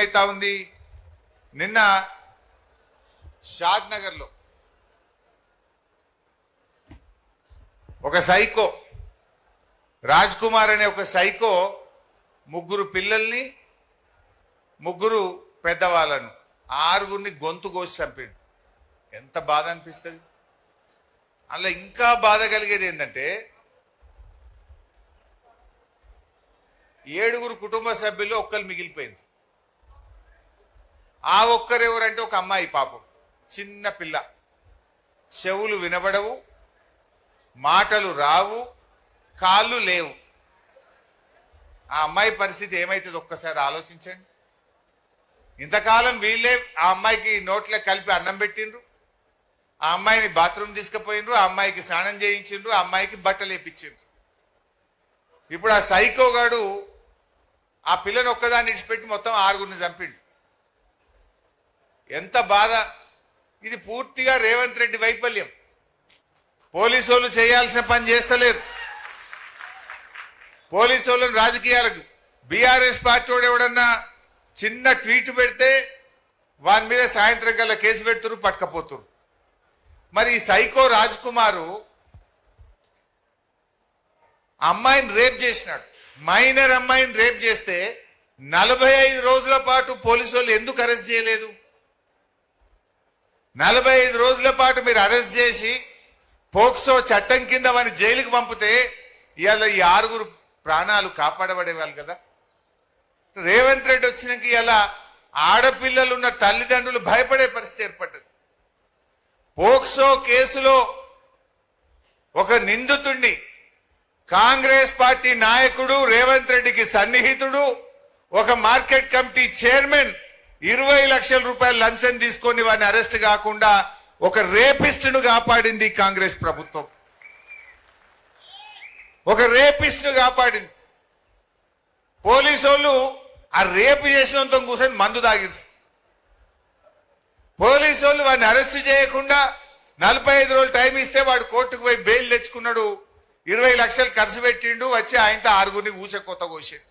ఏమైతా ఉంది? నిన్న షాద్ నగర్లో ఒక సైకో రాజ్ కుమార్ అనే ఒక సైకో ముగ్గురు పిల్లల్ని ముగ్గురు పెద్దవాళ్ళను ఆరుగురిని గొంతు కోసి చంపాడు. ఎంత బాధ అనిపిస్తుంది. అలా ఇంకా బాధ కలిగేది ఏంటంటే 7 కుటుంబ సభ్యులు ఒక్కరు మిగిలిపోయింది. ఆ ఒక్కరెవరంటే ఒక అమ్మాయి, పాపం చిన్న పిల్ల, చెవులు వినబడవు, మాటలు రావు, కాళ్ళు లేవు. ఆ అమ్మాయి పరిస్థితి ఏమైతుంది ఒక్కసారి ఆలోచించండి. ఇంతకాలం వీళ్ళే ఆ అమ్మాయికి నోట్లే కలిపి అన్నం పెట్టిండ్రు, ఆ అమ్మాయిని బాత్రూమ్ తీసుకుపోయిండ్రు, ఆ అమ్మాయికి స్నానం చేయించిండ్రు, ఆ అమ్మాయికి బట్టలు వేపించిండ్రు. ఇప్పుడు ఆ సైకోగాడు ఆ పిల్లని ఒక్కదాన్ని ఇడిచిపెట్టి మొత్తం 6గురిని చంపిండు. ఎంత బాధ. ఇది పూర్తిగా రేవంత్ రెడ్డి వైఫల్యం. పోలీసు వాళ్ళు చేయాల్సిన పని చేస్తలేరు. పోలీసు వాళ్ళని రాజకీయాలకు బీఆర్ఎస్ పార్టీ వాడు ఎవడన్నా చిన్న ట్వీట్ పెడితే వాని మీద సాయంత్రం కల్లా కేసు పెడుతురు, పట్టుకపోతురు. మరి ఈ సైకో రాజ్ కుమారు అమ్మాయిని రేప్ చేసినాడు. మైనర్ అమ్మాయిని రేప్ చేస్తే 45 రోజుల పాటు పోలీసు వాళ్ళు ఎందుకు అరెస్ట్ చేయలేదు? 45 రోజుల పాటు మీరు అరెస్ట్ చేసి పోక్సో చట్టం కింద వాని జైలుకి పంపితే ఇవాళ ఈ 6గురు ప్రాణాలు కాపాడబడేవాళ్ళు కదా. రేవంత్ రెడ్డి వచ్చినాక ఇలా ఆడపిల్లలున్న తల్లిదండ్రులు భయపడే పరిస్థితి ఏర్పడ్డది. పోక్సో కేసులో ఒక నిందితుడిని కాంగ్రెస్ పార్టీ నాయకుడు, రేవంత్ రెడ్డికి సన్నిహితుడు, ఒక మార్కెట్ కమిటీ చైర్మన్ 20 లక్షల రూపాయలు లంచం తీసుకొని వాడిని అరెస్ట్ కాకుండా ఒక రేపిస్టును కాపాడింది కాంగ్రెస్ ప్రభుత్వం. ఒక రేపిస్టును కాపాడింది. పోలీసు వాళ్ళు ఆ రేపు చేసినంత కూర్చొని మందు తాగింది. పోలీసు వాళ్ళు వాడిని అరెస్ట్ చేయకుండా 45 రోజులు టైం ఇస్తే వాడు కోర్టుకు పోయి బెయిల్ తెచ్చుకున్నాడు. 20 లక్షలు ఖర్చు పెట్టిండు, వచ్చి ఆయనతో 6గురిని ఊచకొత్త కోసిండు.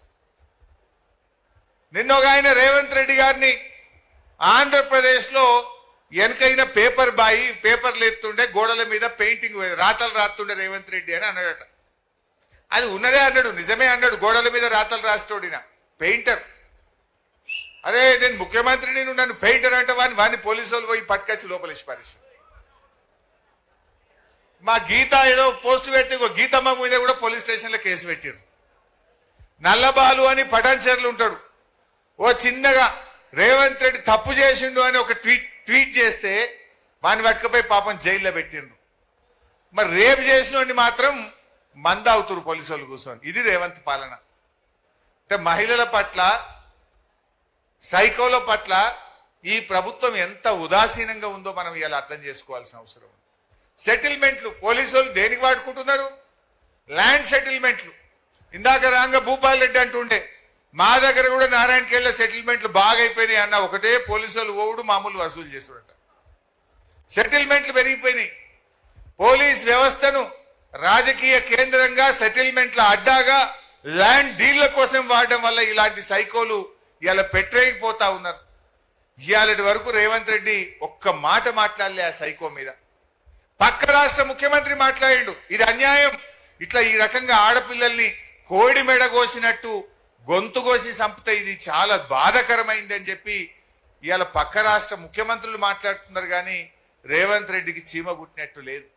నిన్న ఒక ఆయన రేవంత్ రెడ్డి గారిని ఆంధ్రప్రదేశ్లో వెనకైన పేపర్ బాయి పేపర్లు ఎత్తుండే, గోడల మీద పెయింటింగ్ రాతలు రాస్తుండే రేవంత్ రెడ్డి అని అన్నాడట. అది ఉన్నదే అన్నాడు, నిజమే అన్నాడు. గోడల మీద రాతలు రాస్తోడిన పెయింటర్. అరే నేను ముఖ్యమంత్రిని, నన్ను పెయింటర్ అంటే వాడిని పోలీసు వాళ్ళు పోయి పట్టుకొచ్చి లోపలేసి పరిస్థితి. మా గీత ఏదో పోస్ట్ పెట్టి గీతమ్మ మీద కూడా పోలీస్ స్టేషన్లో కేసు పెట్టారు. నల్లబాలు అని పటాన్చెర్లు ఉంటాడు, ఓ చిన్నగా రేవంత్ రెడ్డి తప్పు చేసిండు అని ఒక ట్వీట్ చేస్తే వాడిని పట్టుకపోయి పాపం జైల్లో పెట్టిండ్రు. మరి రేపు చేసిన మాత్రం మంద అవుతురు పోలీసు వాళ్ళు కూర్చొని. ఇది రేవంత్ పాలన. అంటే మహిళల పట్ల, సైకోల పట్ల ఈ ప్రభుత్వం ఎంత ఉదాసీనంగా ఉందో మనం ఇలా అర్థం చేసుకోవాల్సిన అవసరం ఉంది. సెటిల్మెంట్లు పోలీసు వాళ్ళు దేనికి వాడుకుంటున్నారు? ల్యాండ్ సెటిల్మెంట్లు. ఇందాక రాంగ భూపాల్ రెడ్డి అంటుండే మా దగ్గర కూడా నారాయణఖేడ్ల సెటిల్మెంట్లు బాగా అయిపోయినాయి అన్న. ఒకటే పోలీసు వాళ్ళు ఓవుడు మామూలు వసూలు చేసాడట. సెటిల్మెంట్లు పెరిగిపోయినాయి. పోలీస్ వ్యవస్థను రాజకీయ కేంద్రంగా, సెటిల్మెంట్ల అడ్డాగా, ల్యాండ్ డీళ్ల కోసం వాడడం వల్ల ఇలాంటి సైకోలు ఇలా పెట్టేయకపోతా ఉన్నారు. ఇవాళటి వరకు రేవంత్ రెడ్డి ఒక్క మాట మాట్లాడలే ఆ సైకో మీద. పక్క రాష్ట్ర ముఖ్యమంత్రి మాట్లాడిండు, ఇది అన్యాయం, ఇట్లా ఈ రకంగా ఆడపిల్లల్ని కోడి మెడ కోసినట్టు గొంతు కోసి చంపితే ఇది చాలా బాధకరమైంది అని చెప్పి ఇవాళ పక్క రాష్ట్ర ముఖ్యమంత్రులు మాట్లాడుతున్నారు. కానీ రేవంత్ రెడ్డికి చీమ గుట్టినట్టు లేదు.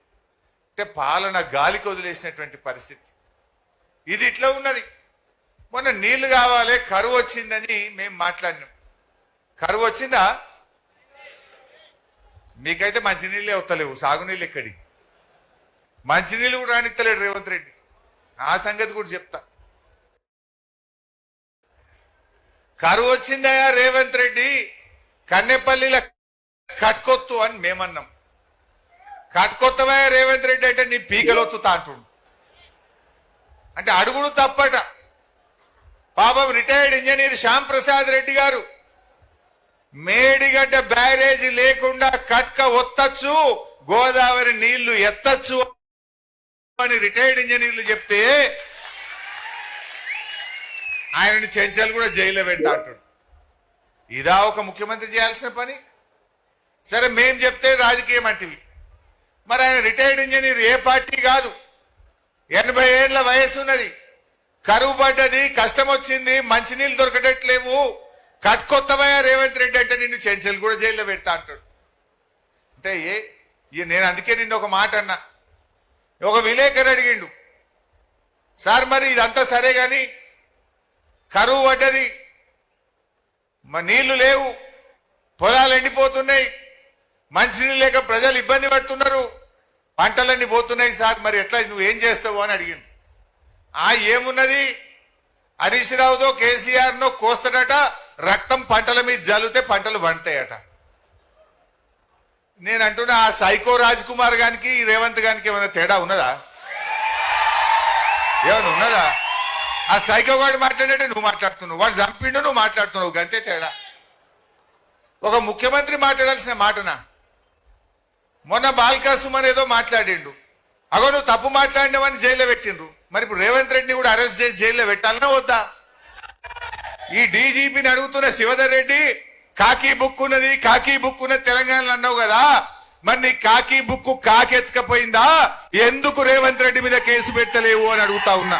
అంటే పాలన గాలికి వదిలేసినటువంటి పరిస్థితి. ఇది ఇట్లా ఉన్నది. మొన్న నీళ్లు కావాలి, కరువు వచ్చిందని మేము మాట్లాడినాం. కరువు వచ్చిందా? మీకైతే మంచినీళ్ళే వస్తలేవు, సాగునీళ్ళు ఎక్కడి? మంచినీళ్ళు కూడా రానిస్తలేడు రేవంత్ రెడ్డి. ఆ సంగతి కూడా చెప్తా. కరువు వచ్చిందయా రేవంత్ రెడ్డి, కన్నెపల్లిలో కట్కొత్తు అని మేమన్నాం. కట్కొత్తవయా రేవంత్ రెడ్డి అంటే నీ పీకలొత్తుతా అంటుండు. అంటే అడుగుడు తప్పట. పాపం రిటైర్డ్ ఇంజనీర్ శ్యామ్ ప్రసాద్ రెడ్డి గారు మేడిగడ్డ బ్యారేజీ లేకుండా కట్క ఒత్తచ్చు, గోదావరి నీళ్లు ఎత్తచ్చు అని రిటైర్డ్ ఇంజనీర్లు చెప్తే ఆయనని చెంచాలు కూడా జైల్లో పెడతా అంటాడు. ఇదా ఒక ముఖ్యమంత్రి చేయాల్సిన పని? సరే మేం చెప్తే రాజకీయం అంటివి. మరి ఆయన రిటైర్డ్ ఇంజనీర్, ఏ పార్టీ కాదు, 80 ఏళ్ల వయస్సు ఉన్నది, కరువు పడ్డది, కష్టం వచ్చింది, మంచినీళ్ళు దొరకటట్లేవు, కట్టుకొత్తవయ్యా రేవంత్ రెడ్డి అంటే నిన్ను చెంచల్ కూడా జైల్లో పెడతా అంటాడు. అంటే నేను అందుకే నిన్ను ఒక మాట అన్నా. ఒక విలేకరు అడిగిండు, సార్ మరి ఇదంతా సరే గాని కరువు పడ్డది, నీళ్లు లేవు, పొలాలు ఎండిపోతున్నాయి, మంచినీళ్ళు లేక ప్రజలు ఇబ్బంది పడుతున్నారు, పంటలన్నీ పోతున్నాయి సార్, మరి ఎట్లా నువ్వేం చేస్తావు అని అడిగిండు. ఏమున్నది, హరీష్ రావుతో కేసీఆర్నో కోస్తాడట, రక్తం పంటల మీద జల్లితే పంటలు పండుతాయట. నేను అంటున్నా, ఆ సైకో రాజ్ కుమార్ గానికి రేవంత్ గానికి ఏమైనా తేడా ఉన్నదా? ఏమైనా ఉన్నదా? ఆ సైకో వాడు మాట్లాడినట్టే నువ్వు మాట్లాడుతున్నావు, వాడు చంపిండు నువ్వు మాట్లాడుతున్నావు, గంతే తేడా. ఒక ముఖ్యమంత్రి మాట్లాడాల్సిన మాటనా? మొన్న బాల్కా సుమన్ ఏదో మాట్లాడిండు, అగో నువ్వు తప్పు మాట్లాడినావని జైల్లో పెట్టిండ్రు. మరి ఇప్పుడు రేవంత్ రెడ్డిని కూడా అరెస్ట్ చేసి జైల్లో పెట్టాలన్నా వద్దా? ఈ డీజీపీని అడుగుతున్న శివధర్ రెడ్డి, కాకి బుక్ ఉన్నది, కాకి బుక్ ఉన్నది తెలంగాణలో అన్నావు కదా, మరి నీ కాకి బుక్ కాకెత్తుకపోయిందా? ఎందుకు రేవంత్ రెడ్డి మీద కేసు పెట్టలేవు అని అడుగుతా ఉన్నా.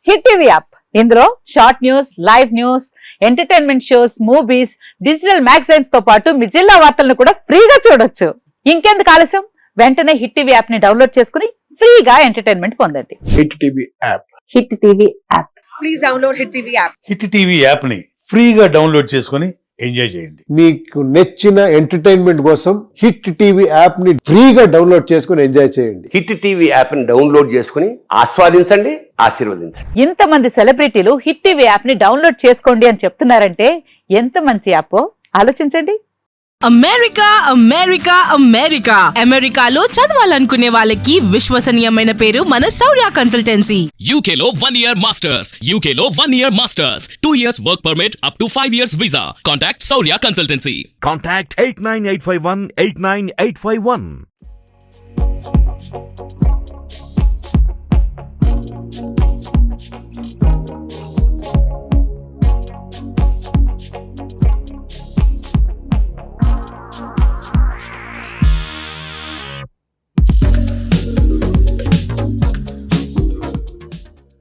హిట్ టీవీ యాప్, ఇందులో short news, live news, entertainment shows, movies, digital magazines తో పాటు మీ జిల్లా వార్తలను కూడా ఫ్రీగా చూడొచ్చు. ఇంకెందుకు ఆలస్యం, వెంటనే హిట్ టీవీ యాప్ ని డౌన్లోడ్ చేసుకుని ఫ్రీగా ఎంటర్టైన్మెంట్ పొందండి. Hit TV app. Hit TV app. Please download hit TV app. Hit TV app ని ఫ్రీగా డౌన్లోడ్ చేసుకుని ఎంజాయ్ చేయండి. మీకు నచ్చిన ఎంటర్టైన్మెంట్ కోసం హిట్ టీవీ యాప్ ని ఫ్రీగా డౌన్లోడ్ చేసుకుని ఎంజాయ్ చేయండి. హిట్ టీవీ యాప్ ని డౌన్లోడ్ చేసుకుని ఆస్వాదించండి, ఆశీర్వదించండి. ఇంతమంది సెలబ్రిటీలు హిట్ టీవీ యాప్ ని డౌన్లోడ్ చేసుకోండి అని చెప్తున్నారంటే ఎంత మంచి యాప్ ఆలోచించండి. అమెరికా అమెరికా అమెరికా అమెరికాలో చదవాలనుకునే వాళ్ళకి విశ్వసనీయమైన పేరు మన శౌర్య కన్సల్టెన్సీ. UK లో 1 year masters, UK లో 1 year masters, 2 years work permit up to 5 years visa. Contact Saurya Consultancy. Contact 89851 89851.